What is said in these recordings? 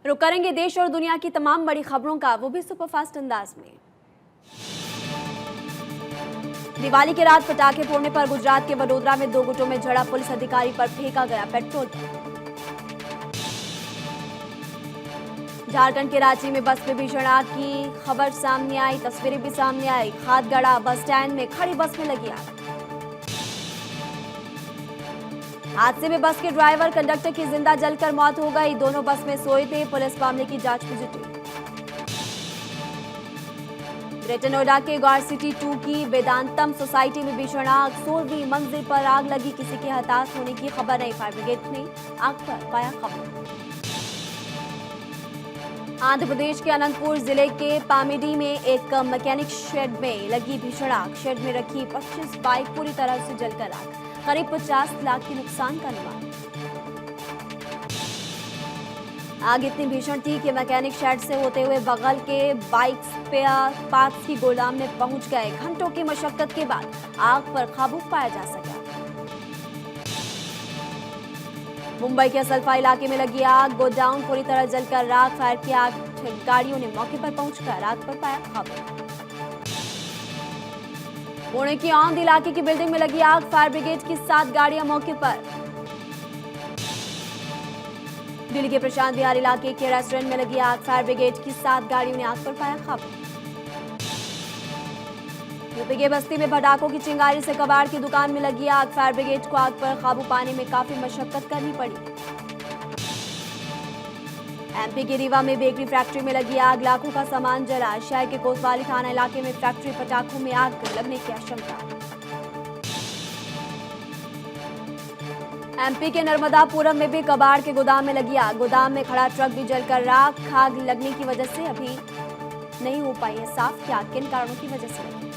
रुक करेंगे देश और दुनिया की तमाम बड़ी खबरों का, वो भी सुपरफास्ट अंदाज में। दिवाली की रात पटाखे फोड़ने पर गुजरात के वडोदरा में 2 गुटों में झड़ा, पुलिस अधिकारी पर फेंका गया पेट्रोल। झारखंड के रांची में बस में भीषण आग की खबर सामने आई, तस्वीरें भी सामने आई। खादगड़ा बस स्टैंड में खड़ी बस में लगी आग। हादसे में बस के ड्राइवर कंडक्टर की जिंदा जलकर मौत हो गई। दोनों बस में सोए थे। पुलिस मामले की जांच में जुटी। ग्रेटर नोएडा के गौर सिटी 2 की वेदांतम सोसाइटी में भीषण आग, 16वीं मंजिल पर आग लगी। किसी के हताहत होने की खबर नहीं। फायर ब्रिगेड ने आग पर पाया काबू। आंध्र प्रदेश के अनंतपुर जिले के पामिडी में एक मैकेनिक शेड में लगी भीषण आग। शेड में रखी 25 बाइक पूरी तरह से जलकर आग, करीब 50 लाख के नुकसान का अनुमान। आग इतनी भीषण थी कि मैकेनिक शेड से होते हुए बगल के बाइक स्पेयर पार्ट्स की गोदाम में पहुंच गए। घंटों की मशक्कत के बाद आग पर काबू पाया जा सका। मुंबई के असल्फा इलाके में लगी आग, गोडाउन पूरी तरह जलकर राख। फायर की आग गाड़ियों ने मौके पर पहुंचकर आग पर पाया काबू। पुणे की औंध इलाके की बिल्डिंग में लगी आग, फायर ब्रिगेड की 7 गाड़ियां मौके पर। दिल्ली के प्रशांत विहार इलाके के रेस्टोरेंट में लगी आग, फायर ब्रिगेड की 7 गाड़ियों ने आग पर पाया काबू। यूपी के बस्ती में पटाखों की चिंगारी से कबाड़ की दुकान में लगी आग, फायर ब्रिगेड को आग पर काबू पाने में काफी मशक्कत करनी पड़ी। एमपी के रीवा में बेकरी फैक्ट्री में लगी आग, लाखों का सामान जला। शहर के कोतवाली थाना इलाके में फैक्ट्री पटाखों में आग लगने की आशंका। एमपी के नर्मदापुरम में भी कबाड़ के गोदाम में लगी आग, गोदाम में खड़ा ट्रक भी जलकर राख। आग लगने की वजह से अभी नहीं हो पाई है साफ कि आग किन कारणों की वजह से लगी।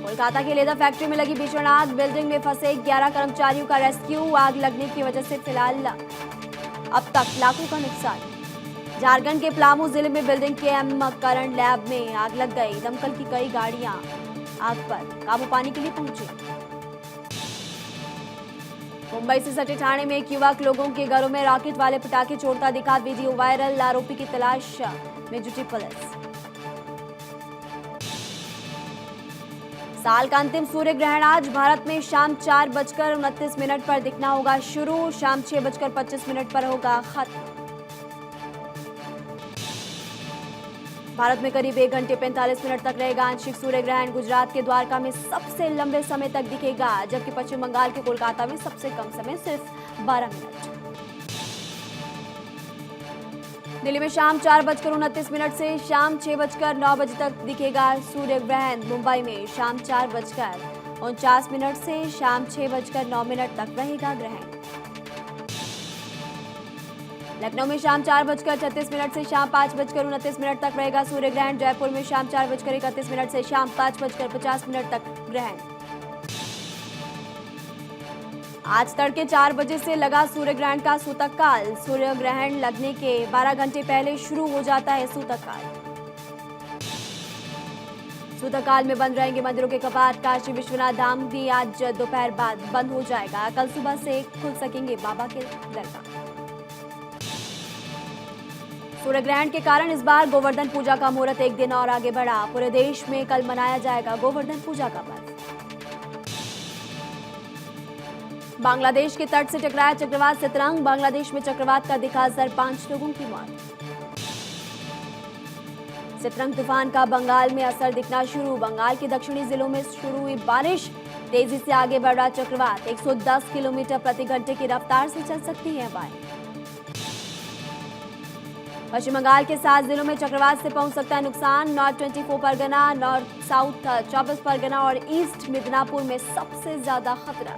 कोलकाता के लेदर फैक्ट्री में लगी भीषण आग, बिल्डिंग में फंसे 11 कर्मचारियों का रेस्क्यू। आग लगने की वजह से फिलहाल अब तक लाखों का नुकसान। झारखंड के पलामू जिले में बिल्डिंग के करंट लैब में आग लग गई। दमकल की कई गाड़ियां आग पर काबू पाने के लिए पहुंची। मुंबई से सटे ठाणे में एक युवक लोगों के घरों में रॉकेट वाले पटाखे छोड़ता दिखा, वीडियो वायरल। आरोपी की तलाश में जुटी पुलिस। साल का अंतिम सूर्य ग्रहण आज भारत में शाम 4:29 पर दिखना होगा शुरू, शाम 6:25 पर होगा खत्म। भारत में करीब 1 घंटे 45 मिनट तक रहेगा आंशिक सूर्य ग्रहण। गुजरात के द्वारका में सबसे लंबे समय तक दिखेगा, जबकि पश्चिम बंगाल के कोलकाता में सबसे कम समय, सिर्फ 12 मिनट। दिल्ली में शाम 4:29 से शाम 6:09 तक दिखेगा सूर्य ग्रहण। मुंबई में शाम 4:49 से शाम 6:09 तक रहेगा ग्रहण। लखनऊ में शाम 4:36 से शाम 5:29 तक रहेगा सूर्य ग्रहण। जयपुर में शाम 4:31 से शाम 5:50 तक ग्रहण। आज तड़के 4 बजे से लगा सूर्य ग्रहण का सूतक काल। सूर्य ग्रहण लगने के 12 घंटे पहले शुरू हो जाता है सूतक काल। सूतक काल में बंद रहेंगे मंदिरों के कपाट। काशी विश्वनाथ धाम भी आज दोपहर बाद बंद हो जाएगा। कल सुबह से खुल सकेंगे बाबा के दरबार। सूर्य ग्रहण के कारण इस बार गोवर्धन पूजा का मुहूर्त एक दिन और आगे बढ़ा। पूरे देश में कल मनाया जाएगा गोवर्धन पूजा का पर्व। बांग्लादेश के तट से टकराया चक्रवात सितरंग। बांग्लादेश में चक्रवात का दिखा असर, 5 लोगों की मौत। सितरंग तूफान का बंगाल में असर दिखना शुरू। बंगाल के दक्षिणी जिलों में शुरू हुई बारिश, तेजी से आगे बढ़ रहा चक्रवात। 110 किलोमीटर प्रति घंटे की रफ्तार से चल सकती है हवाएं। पश्चिम बंगाल के 7 जिलों में चक्रवात से पहुंच सकता है नुकसान। North 24 Pargana, north south 24 Pargana और ईस्ट मिदनापुर में सबसे ज्यादा खतरा।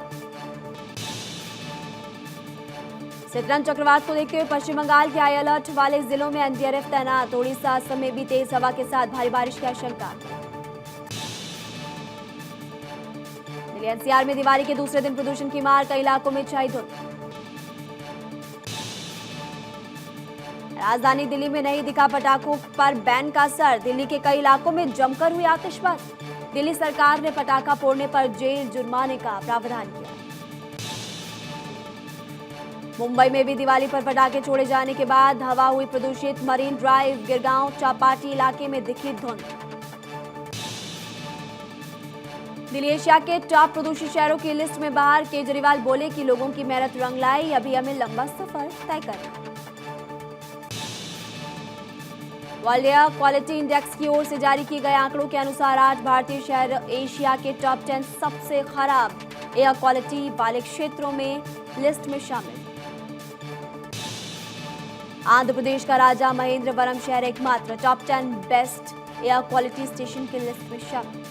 सितरंग चक्रवात को देखते हुए पश्चिम बंगाल के हाई अलर्ट वाले जिलों में एनडीआरएफ तैनात। ओडिशा असम में भी तेज हवा के साथ भारी बारिश की आशंका। दिल्ली एनसीआर में दिवाली के दूसरे दिन प्रदूषण की मार, कई इलाकों में छाई धुंध। राजधानी दिल्ली में नहीं दिखा पटाखों पर बैन का असर। दिल्ली के कई इलाकों में जमकर हुई आतिशबाजी। दिल्ली सरकार ने पटाखा फोड़ने पर जेल जुर्माने का प्रावधान किया। मुंबई में भी दिवाली पर पटाखे छोड़े जाने के बाद हवा हुई प्रदूषित। मरीन ड्राइव, गिरगांव, चापाटी इलाके में दिखी धुंध। दिल्ली एशिया के टॉप प्रदूषित शहरों की लिस्ट में बाहर। केजरीवाल बोले कि लोगों की मेहनत रंग लाई, अभी हमें लंबा सफर तय करना। वर्ल्ड एयर क्वालिटी इंडेक्स की ओर से जारी किए गए आंकड़ों के अनुसार 8 भारतीय शहर एशिया के टॉप 10 सबसे खराब एयर क्वालिटी वाले क्षेत्रों में लिस्ट में शामिल। आंध्र प्रदेश का राजा महेंद्रवरम शहर एकमात्र top 10 best air quality station की लिस्ट में शामिल।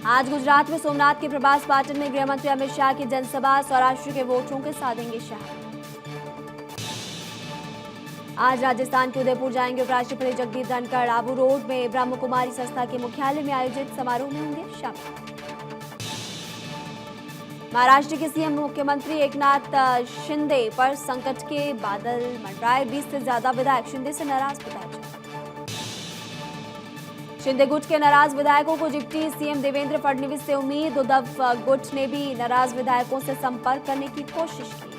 आज गुजरात में सोमनाथ के प्रभास पाटन में गृह मंत्री अमित शाह की जनसभा। सौराष्ट्र के वोटरों के साधेंगे शाह। आज राजस्थान के उदयपुर जाएंगे उपराष्ट्रपति जगदीप धनखड़। आबू रोड में ब्रह्म कुमारी संस्था के मुख्यालय में आयोजित समारोह में होंगे शामिल। महाराष्ट्र के सीएम मुख्यमंत्री एकनाथ शिंदे पर संकट के बादल मंडराए। 20 से ज्यादा विधायक शिंदे से नाराज बताए। शिंदे गुट के नाराज विधायकों को जिप्टी। सीएम देवेंद्र फडणवीस से उम्मीद। उद्धव गुट ने भी नाराज विधायकों से संपर्क करने की कोशिश की।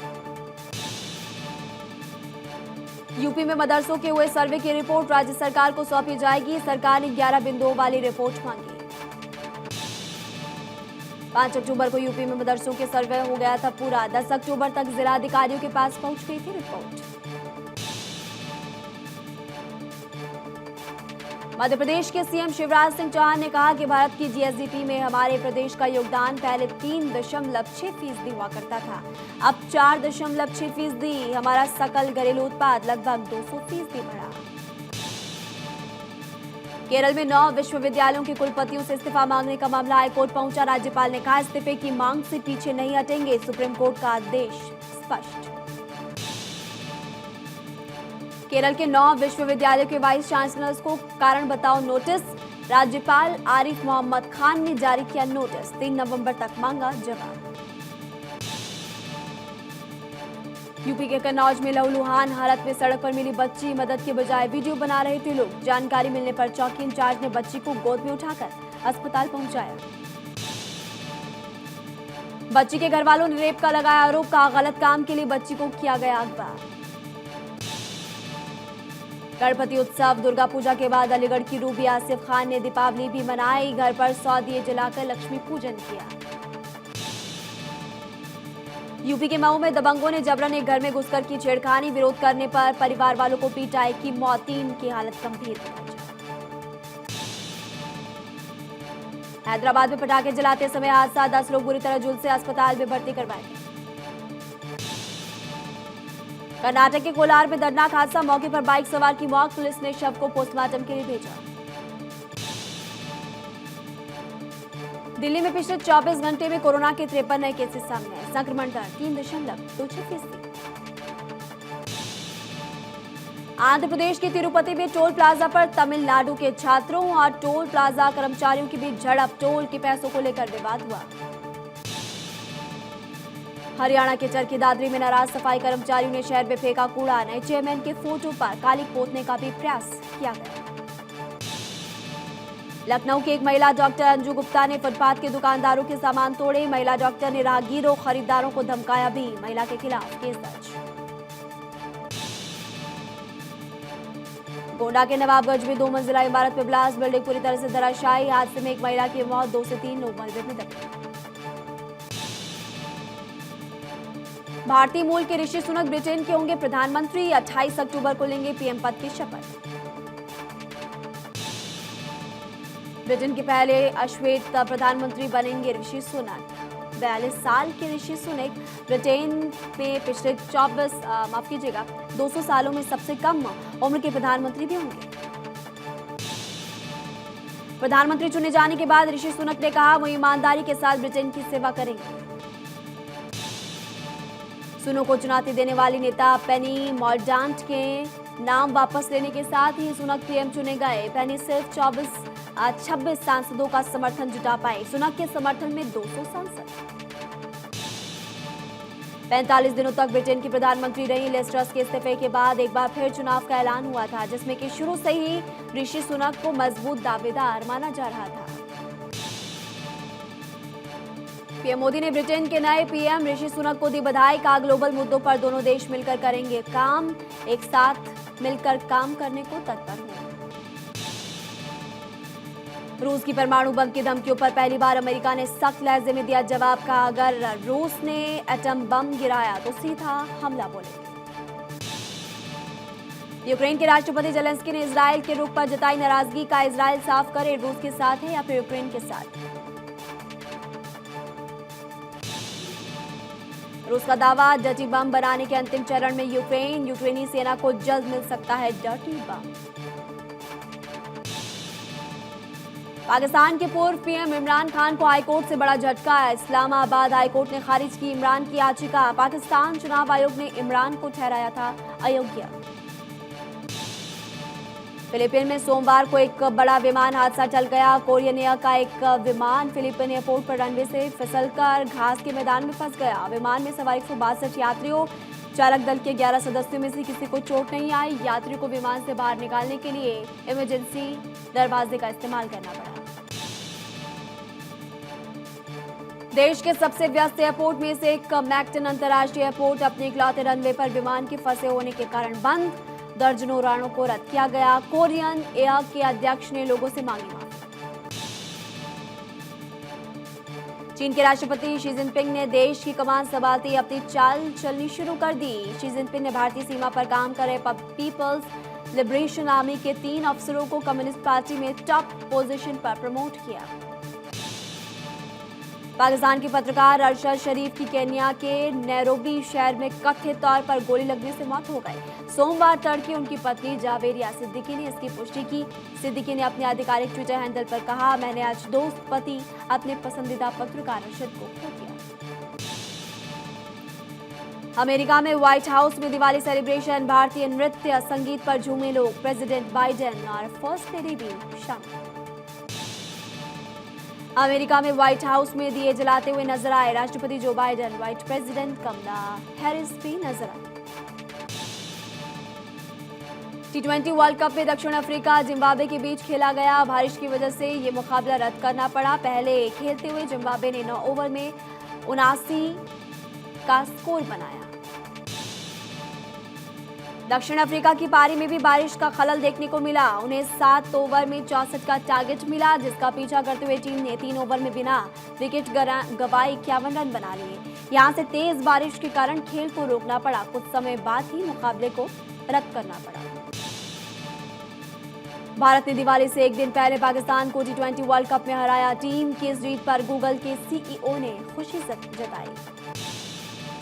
यूपी में मदरसों के हुए सर्वे की रिपोर्ट राज्य सरकार को सौंपी जाएगी। सरकार ने 11 बिंदुओं वाली रिपोर्ट मांगी। 5 अक्टूबर को यूपी में मदरसों के सर्वे हो गया था पूरा। 10 अक्टूबर तक जिलाधिकारियों के पास पहुंच गई थी रिपोर्ट। मध्य प्रदेश के सीएम शिवराज सिंह चौहान ने कहा कि भारत की जीएसडीपी में हमारे प्रदेश का योगदान पहले 3.6% हुआ करता था, अब 4.6%। हमारा सकल घरेलू उत्पाद लगभग 200% बढ़ा। केरल में 9 विश्वविद्यालयों के कुलपतियों से इस्तीफा मांगने का मामला हाईकोर्ट पहुंचा। राज्यपाल ने कहा इस्तीफे की मांग से पीछे नहीं हटेंगे। सुप्रीम कोर्ट का आदेश स्पष्ट। केरल के 9 विश्वविद्यालयों के वाइस चांसलर्स को कारण बताओ नोटिस। राज्यपाल आरिफ मोहम्मद खान ने जारी किया नोटिस। 3 नवंबर तक मांगा जवाब। यूपी के कन्नौज में लहूलुहान हालत में सड़क पर मिली बच्ची। मदद के बजाय वीडियो बना रहे थे लोग। जानकारी मिलने पर चौकी इंचार्ज ने बच्ची को गोद में उठाकर अस्पताल पहुंचाया। बच्ची के घर वालों ने रेप का लगाया आरोप। कहा गलत काम के लिए बच्ची को किया गया अगवा। गणपति उत्सव दुर्गा पूजा के बाद अलीगढ़ की रूबी आसिफ खान ने दीपावली भी मनाई। घर पर 100 दिए जलाकर लक्ष्मी पूजन किया। यूपी के मऊ में दबंगों ने जबरन एक घर में घुसकर की छेड़खानी। विरोध करने पर परिवार वालों को पीटा। एक की मौत, 3 की हालत गंभीर। हैदराबाद में पटाखे जलाते समय हादसा। 10 लोग बुरी तरह झुलसे अस्पताल में भर्ती करवाए गए। कर्नाटक के कोलार में दर्दनाक हादसा। मौके पर बाइक सवार की मौत। पुलिस ने शव को पोस्टमार्टम के लिए भेजा। दिल्ली में पिछले 24 घंटे में कोरोना के 53 नए केसेस सामने आए। संक्रमण दर 3.26%। आंध्र प्रदेश के तिरुपति में टोल प्लाजा पर तमिलनाडु के छात्रों और टोल प्लाजा कर्मचारियों के बीच झड़प। टोल के पैसों को लेकर विवाद हुआ। हरियाणा के चरखी दादरी में नाराज सफाई कर्मचारियों ने शहर में फेंका कूड़ा। नए चेयरमैन के फोटो पर कालिक पोतने का भी प्रयास किया गया। लखनऊ की एक महिला डॉक्टर अंजू गुप्ता ने फुटपाथ के दुकानदारों के सामान तोड़े। महिला डॉक्टर ने राहगीरों खरीदारों को धमकाया भी। महिला के खिलाफ केस दर्ज। गोंडा के नवाबगंज में 2 मंजिला इमारत में ब्लास्ट। बिल्डिंग पूरी तरह से धराशायी। हादसे में एक महिला की मौत, 2 से 3 लोग मलबे में दबे। भारतीय मूल के ऋषि सुनक ब्रिटेन के होंगे प्रधानमंत्री। 28 अक्टूबर को लेंगे पीएम पद की शपथ। ब्रिटेन के पहले अश्वेत प्रधानमंत्री बनेंगे ऋषि सुनक। 42 साल के ऋषि सुनक ब्रिटेन में पिछले 200 सालों में सबसे कम उम्र के प्रधानमंत्री भी होंगे। प्रधानमंत्री चुने जाने के बाद ऋषि सुनक ने कहा वो ईमानदारी के साथ ब्रिटेन की सेवा करेंगे। सुनक को चुनौती देने वाली नेता पेनी मॉर्डांट के नाम वापस लेने के साथ ही सुनक पीएम चुने गए। पेनी सिर्फ 26 सांसदों का समर्थन जुटा पाए। सुनक के समर्थन में 200 सांसद। 45 दिनों तक ब्रिटेन की प्रधानमंत्री रही लिज ट्रस के इस्तीफे के बाद एक बार फिर चुनाव का ऐलान हुआ था, जिसमें कि शुरू से ही ऋषि सुनक को मजबूत दावेदार माना जा रहा था। पीएम मोदी ने ब्रिटेन के नए पीएम ऋषि सुनक को दी बधाई। कहा ग्लोबल मुद्दों पर दोनों देश मिलकर करेंगे काम, एक साथ मिलकर काम करने को तत्पर हैं। रूस की परमाणु बम की धमकियों पर पहली बार अमेरिका ने सख्त लहजे में दिया जवाब। कहा अगर रूस ने एटम बम गिराया तो सीधा हमला बोलेंगे। यूक्रेन के राष्ट्रपति जेलेंस्की ने इजरायल के रुख पर जताई नाराजगी। का इजरायल साफ करे रूस के साथ है या फिर यूक्रेन के साथ। रूस का दावा डर्टी बम बनाने के अंतिम चरण में यूक्रेनी सेना को जल्द मिल सकता है डर्टी बम। पाकिस्तान के पूर्व पीएम इमरान खान को हाईकोर्ट से बड़ा झटका है। इस्लामाबाद हाईकोर्ट ने खारिज की इमरान की याचिका। पाकिस्तान चुनाव आयोग ने इमरान को ठहराया था अयोग्य। फिलीपीन में सोमवार को एक बड़ा विमान हादसा टल गया। कोरियन एयर का एक विमान फिलीपीन एयरपोर्ट पर रनवे से फिसलकर घास के मैदान में फंस गया। विमान में सवार 162 यात्रियों, चालक दल के 11 सदस्यों में से किसी को चोट नहीं आई। यात्रियों को विमान से बाहर निकालने के लिए इमरजेंसी दरवाजे का इस्तेमाल करना पड़ा। देश के सबसे व्यस्त एयरपोर्ट में से एक मैक्टन अंतर्राष्ट्रीय एयरपोर्ट अपने इकलौते रनवे पर विमान के फंसे होने के कारण बंद। दर्जनों उड़ानों को रद्द किया गया। कोरियन एयर के अध्यक्ष ने लोगों से मांगी माफी। चीन के राष्ट्रपति शी जिनपिंग ने देश की कमान संभालते ही अपनी चाल चलनी शुरू कर दी। शी जिनपिंग ने भारतीय सीमा पर काम कर रहे पीपल्स लिबरेशन आर्मी के 3 अफसरों को कम्युनिस्ट पार्टी में टॉप पोजीशन पर प्रमोट किया। पाकिस्तान के पत्रकार अरशद शरीफ की केन्या के नैरोबी शहर में कथित तौर पर गोली लगने से मौत हो गई। सोमवार तड़के उनकी पत्नी जावेरिया सिद्दीकी ने इसकी पुष्टि की। सिद्दीकी ने अपने आधिकारिक ट्विटर हैंडल पर कहा, मैंने आज दोस्त पति अपने पसंदीदा पत्रकार अरशद को खो दिया। अमेरिका में व्हाइट हाउस में दिवाली सेलिब्रेशन। भारतीय नृत्य संगीत पर झूमे लोग। प्रेसिडेंट बाइडेन और फर्स्ट लेडी भी शामिल। अमेरिका में व्हाइट हाउस में दिए जलाते हुए नजर आए राष्ट्रपति Joe Biden. Vice president Kamala Harris भी नजर आए। T20 वर्ल्ड कप में दक्षिण अफ्रीका जिम्बाब्वे के बीच खेला गया। बारिश की वजह से ये मुकाबला रद्द करना पड़ा। पहले खेलते हुए जिम्बाब्वे ने 9 ओवर में 79 का स्कोर बनाया। दक्षिण अफ्रीका की पारी में भी बारिश का खलल देखने को मिला। उन्हें 7 ओवर में 64 का टारगेट मिला, जिसका पीछा करते हुए टीम ने 3 ओवर में बिना विकेट गंवाए 51 रन बना लिए। यहां से तेज बारिश के कारण खेल को रोकना पड़ा। कुछ समय बाद ही मुकाबले को रद्द करना पड़ा। भारत ने दिवाली से एक दिन पहले पाकिस्तान को T20 वर्ल्ड कप में हराया। टीम की इस जीत पर गूगल के CEO ने खुशी जताई।